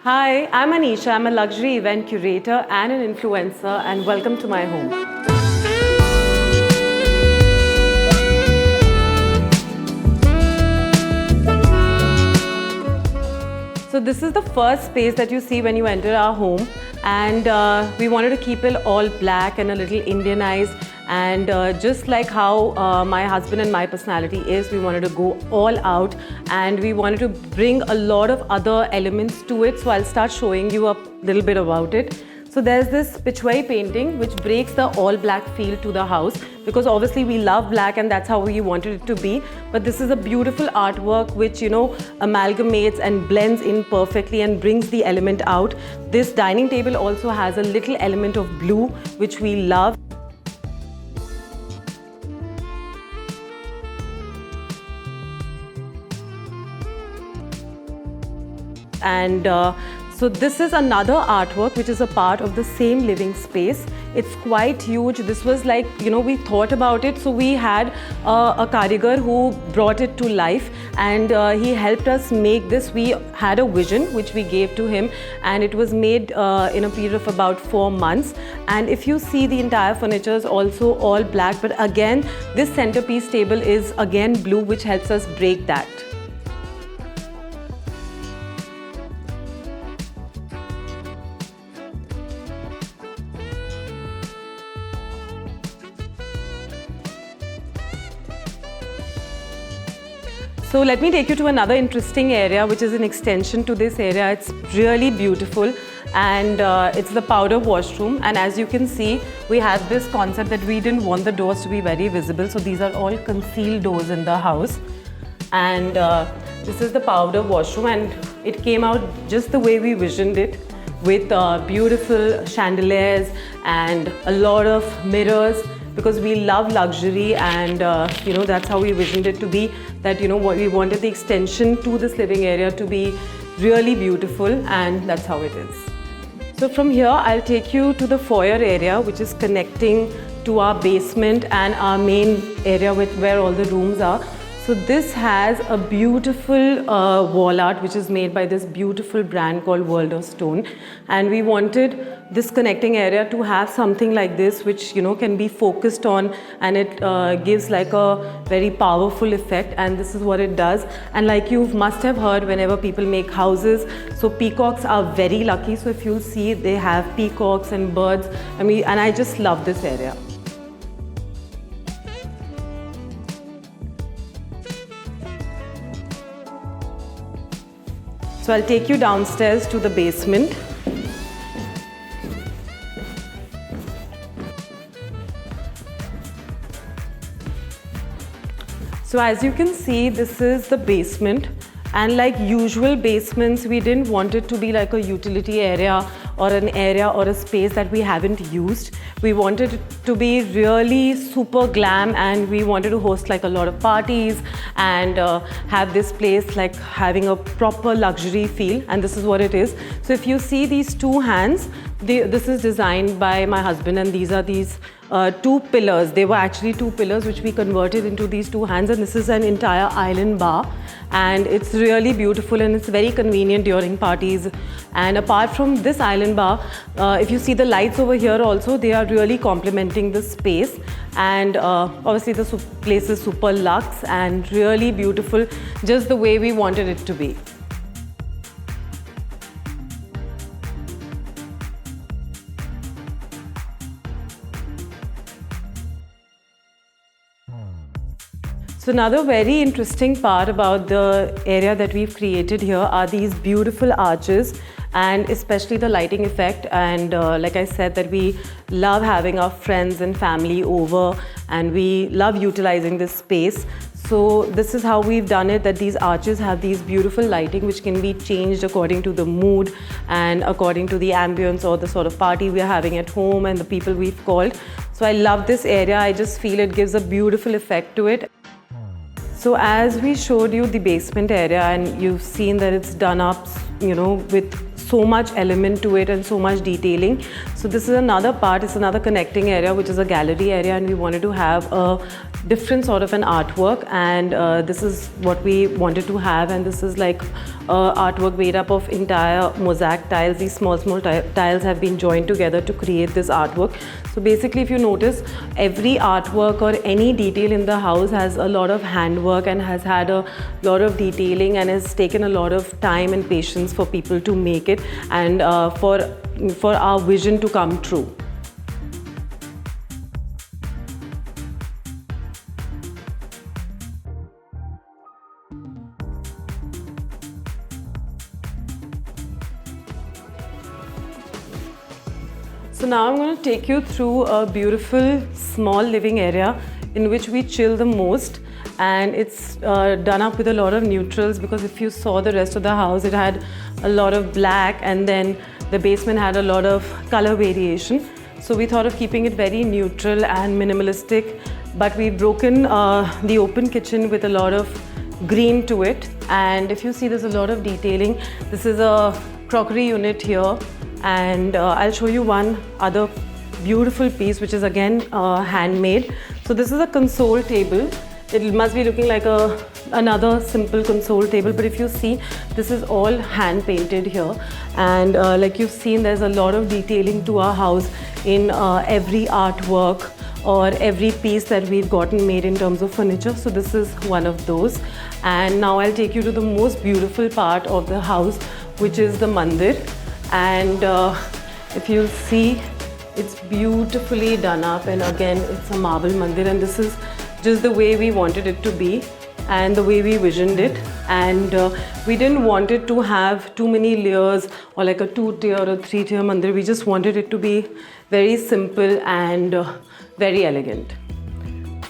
Hi, I'm Anisha. I'm a luxury event curator and an influencer, and welcome to my home. So this is the first space that you see when you enter our home, and we wanted to keep it all black and a little Indianized. And just like how my husband and my personality is, we wanted to go all out, and we wanted to bring a lot of other elements to it. So I'll start showing you a little bit about it. So there's this Pichwai painting which breaks the all black feel to the house, because obviously we love black and that's how we wanted it to be. But this is a beautiful artwork which, amalgamates and blends in perfectly and brings the element out. This dining table also has a little element of blue which we love. And so this is another artwork which is a part of the same living space. It's quite huge. This was like, we thought about it. So we had a karigar who brought it to life, and he helped us make this. We had a vision which we gave to him, and it was made in a period of about 4 months. And if you see, the entire furniture is also all black, but again, this centerpiece table is again blue, which helps us break that. So let me take you to another interesting area, which is an extension to this area. It's really beautiful, and it's the powder washroom. And as you can see, we have this concept that we didn't want the doors to be very visible. So these are all concealed doors in the house. And this is the powder washroom, and it came out just the way we visioned it, with beautiful chandeliers and a lot of mirrors, because we love luxury, and that's how we visioned it to be, that we wanted the extension to this living area to be really beautiful, and that's how it is. So from here I'll take you to the foyer area, which is connecting to our basement and our main area with where all the rooms are. So this has a beautiful wall art which is made by this beautiful brand called World of Stone, and we wanted this connecting area to have something like this which can be focused on, and it gives like a very powerful effect, and this is what it does. And like you must have heard, whenever people make houses, so peacocks are very lucky. So if you'll see, they have peacocks and birds, and I just love this area. So I'll take you downstairs to the basement. So as you can see, this is the basement, and like usual basements, we didn't want it to be like a utility area or an area or a space that we haven't used. We wanted it to be really super glam, and we wanted to host like a lot of parties and have this place like having a proper luxury feel, and this is what it is. So if you see these two hands, this is designed by my husband, and these are these two pillars. They were actually two pillars which we converted into these two hands, and this is an entire island bar, and it's really beautiful, and it's very convenient during parties. And apart from this island bar, if you see the lights over here also, they are really complementing the space, and obviously the place is super luxe and really beautiful, just the way we wanted it to be. So another very interesting part about the area that we've created here are these beautiful arches, and especially the lighting effect. And like I said, that we love having our friends and family over, and we love utilizing this space. So this is how we've done it, that these arches have these beautiful lighting which can be changed according to the mood and according to the ambience or the sort of party we are having at home and the people we've called. So I love this area. I just feel it gives a beautiful effect to it. So as we showed you the basement area, and you've seen that it's done up, with so much element to it and so much detailing. So this is another part, it's another connecting area, which is a gallery area, and we wanted to have a different sort of an artwork, and this is what we wanted to have. And this is like artwork made up of entire mosaic tiles. These small tiles have been joined together to create this artwork. So basically, if you notice, every artwork or any detail in the house has a lot of handwork and has had a lot of detailing, and has taken a lot of time and patience for people to make it, and for our vision to come true. So now I'm going to take you through a beautiful small living area in which we chill the most, and it's done up with a lot of neutrals, because if you saw the rest of the house, it had a lot of black, and then the basement had a lot of color variation. So we thought of keeping it very neutral and minimalistic, but we've broken the open kitchen with a lot of green to it. And if you see, there's a lot of detailing. This is a crockery unit here, and I'll show you one other beautiful piece, which is again handmade. So this is a console table. It must be looking like another simple console table, but if you see, this is all hand painted here, and like you've seen, there's a lot of detailing to our house in every artwork or every piece that we've gotten made in terms of furniture. So this is one of those. And now I'll take you to the most beautiful part of the house, which is the mandir. And if you see, it's beautifully done up, and again, it's a marble mandir, and this is just the way we wanted it to be and the way we visioned it. And we didn't want it to have too many layers or like a 2-tier or 3-tier mandir. We just wanted it to be very simple and very elegant.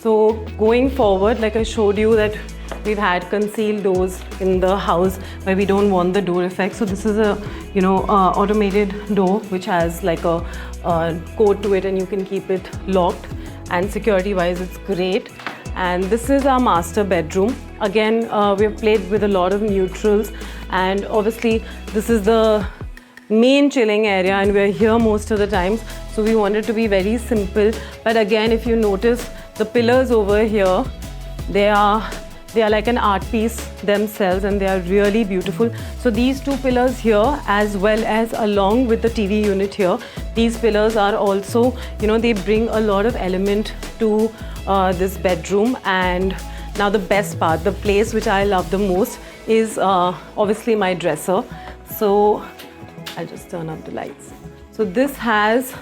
So going forward, like I showed you, that we've had concealed doors in the house where we don't want the door effect. So this is a automated door which has like a code to it, and you can keep it locked, and security wise it's great. And this is our master bedroom. Again, we've played with a lot of neutrals, and obviously this is the main chilling area, and we're here most of the times, so we wanted to be very simple. But again, if you notice, the pillars over here, they are like an art piece themselves, and they are really beautiful. So these two pillars here, as well as along with the TV unit here, these pillars are also, they bring a lot of element to this bedroom. And now the best part, the place which I love the most, is obviously my dresser. So I'll just turn up the lights. So this has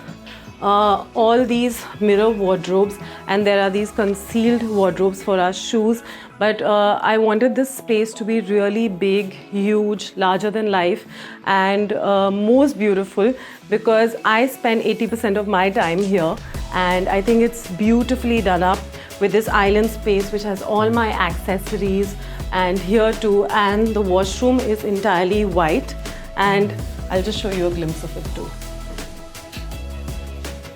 all these mirror wardrobes, and there are these concealed wardrobes for our shoes. But I wanted this space to be really big, huge, larger than life, and most beautiful, because I spend 80% of my time here, and I think it's beautifully done up with this island space which has all my accessories, and here too. And the washroom is entirely white, and I'll just show you a glimpse of it too.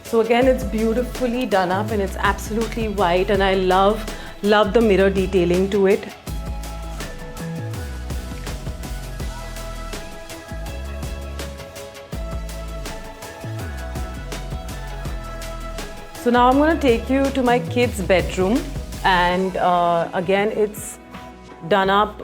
So again, it's beautifully done up, and it's absolutely white, and I love the mirror detailing to it. So now I'm going to take you to my kids' bedroom, and again, it's done up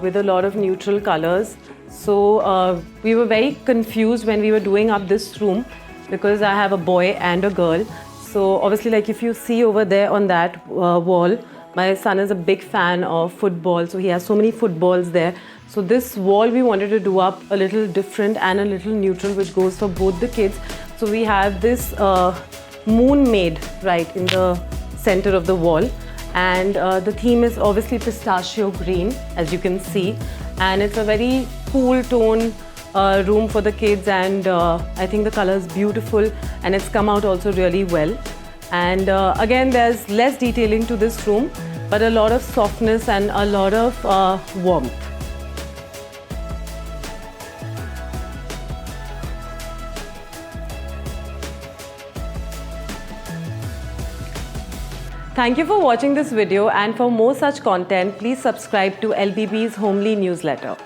with a lot of neutral colors. So we were very confused when we were doing up this room, because I have a boy and a girl. So obviously, like if you see over there on that wall, my son is a big fan of football, so he has so many footballs there. So this wall we wanted to do up a little different and a little neutral, which goes for both the kids. So we have this moon made right in the center of the wall, and the theme is obviously pistachio green, as you can see, and it's a very cool tone room for the kids, and I think the color is beautiful, and it's come out also really well. And again, there's less detailing to this room, but a lot of softness and a lot of warmth. Thank you for watching this video, and for more such content, please subscribe to LBB's Homely newsletter.